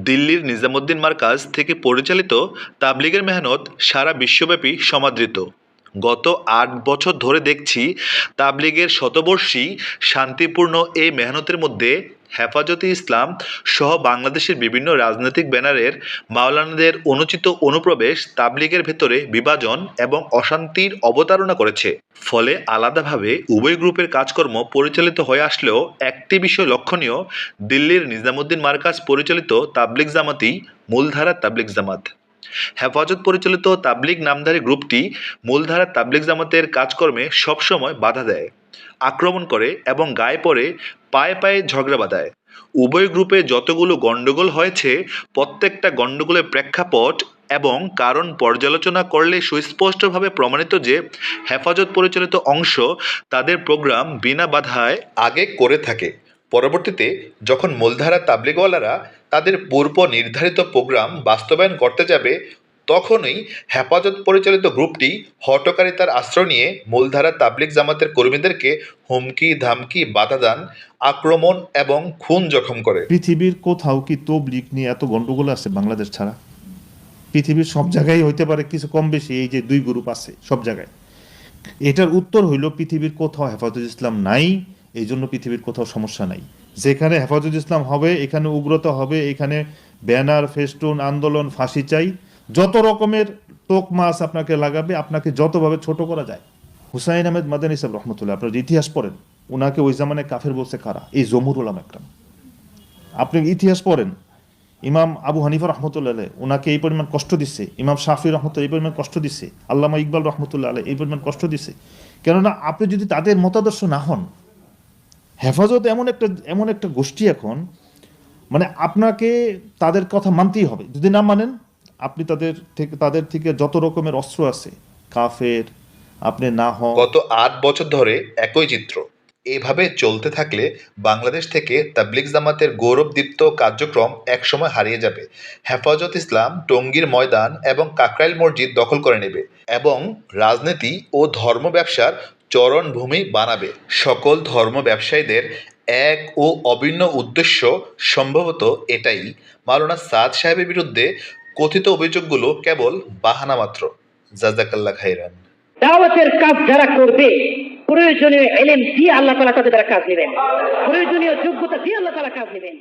দিল্লির নিজামুদ্দিন মার্কাজ থেকে পরিচালিত তাবলিগের মেহনত সারা বিশ্বব্যাপী সমাদৃত। গত ৮ বছর ধরে দেখছি তাবলিগের শতবর্ষী শান্তিপূর্ণ এই মেহনতের মধ্যে হেফাজতে ইসলাম সহ বাংলাদেশের বিভিন্ন রাজনৈতিক ব্যানারের মাওলানাদের অনুচিত অনুপ্রবেশ তাবলিগের ভেতরে বিভাজন এবং অশান্তির অবতারণা করেছে। ফলে আলাদাভাবে উভয় গ্রুপের কাজকর্ম পরিচালিত হয়ে আসলেও একটি বিষয় লক্ষণীয়, দিল্লির নিজামুদ্দিন মার্কাজ পরিচালিত তাবলিগ জামাতই মূলধারা তাবলিগ জামাত। হেফাজত পরিচালিত তাবলিগ নামধারী গ্রুপটি মূলধারা তাবলিগ জামাতের কাজকর্মে সবসময় বাধা দেয়, আক্রমণ করে এবং গায়ে পড়ে পায়ে পায়ে ঝগড়া বাঁধায়। উভয় গ্রুপে যতগুলো গণ্ডগোল হয়েছে, প্রত্যেকটা গণ্ডগোলের প্রেক্ষাপট এবং কারণ পর্যালোচনা করলে সুস্পষ্টভাবে প্রমাণিত যে হেফাজত পরিচালিত অংশ তাদের প্রোগ্রাম বিনা বাধায় আগে করে থাকে। পরবর্তীতে যখন মূলধারা তাবলিগওয়ালারা তাদের পূর্ব নির্ধারিত প্রোগ্রাম বাস্তবায়ন করতে যাবে, তখনই হেফাজত পরিচালিত গ্রুপটি হঠকারিতার আশ্রয় নিয়ে মূলধারা তাবলিগ জামাতের কর্মীদেরকে হুমকি ধামকি, বাধা দান, আক্রমণ এবং খুন জখম করে। পৃথিবীর কোথাও কি তবলিগ নিয়ে এত গন্ডগোল আছে বাংলাদেশ ছাড়া? পৃথিবীর সব জায়গায় হইতে পারে কিছু কম বেশি, এই যে দুই গ্রুপ আছে সব জায়গায়। এটার উত্তর হইল পৃথিবীর কোথাও হেফাজত ইসলাম নাই, এই জন্য পৃথিবীর কোথাও সমস্যা নাই। যেখানে হেফাজত ইসলাম হবে এখানে উগ্রতা হবে, এখানে ব্যানার, ফেস্টুন, আন্দোলন, ফাঁসি চাই, যত রকমের টোক মাছ আপনাকে লাগাবে, আপনাকে যতভাবে ছোট করা যায়। হুসাইন আহমেদ মাদানী সাহেব রহমতুল্লাহ, আপনার ইতিহাস পড়েন, ওনাকে ওই জামানে কাফের বলছে কারা? এই জমহুর উলামা একরাম। আপনি ইতিহাস পড়েন, ইমাম আবু হানিফা রহমতুল্লাহ আলাইহি ওনাকে এই পরিমাণ কষ্ট দিচ্ছে, ইমাম শাফি রহমতুল্লাহ এই পরিমাণ কষ্ট দিচ্ছে, আল্লামা ইকবাল রহমতুল্লাহ আলাইহি এই পরিমাণ কষ্ট দিচ্ছে। কেননা আপনি যদি তাদের মতাদর্শ না হন, হেফাজত এমন একটা গোষ্ঠী এখন, মানে আপনাকে তাদের কথা মানতেই হবে। যদি না মানেন, আপনি তাদের থেকে যত রকমের অস্ত্র আছে কাফের আপনি না হন। গত ৮ বছর ধরে একই চিত্র। এভাবে চলতে থাকলে বাংলাদেশ থেকে তাবলিগ জামাতের গৌরবদীপ্ত কার্যক্রম একসময় হারিয়ে যাবে। হেফাজত ইসলাম টঙ্গীর ময়দান এবং কাকরাইল মসজিদ দখল করে নেবে এবং রাজনীতি ও ধর্ম ব্যবসার চরণভূমি বানাবে। সকল ধর্ম ব্যবসায়ীদের এক ও অভিন্ন উদ্দেশ্য সম্ভবত এটাই। মাওলানা সাদ সাহেবের বিরুদ্ধে কথিত অভিযোগগুলো কেবল বাহানা মাত্র। জাযাকাল্লাহ খাইরান। দাওয়াতের কাজ যারা করবে, প্রয়োজনীয় ইলম দিয়ে আল্লাহ তাআলা তাদের দ্বারা কাজ নেবেন, প্রয়োজনীয় যোগ্যতা দিয়ে আল্লাহ তাআলা কাজ নেবেন।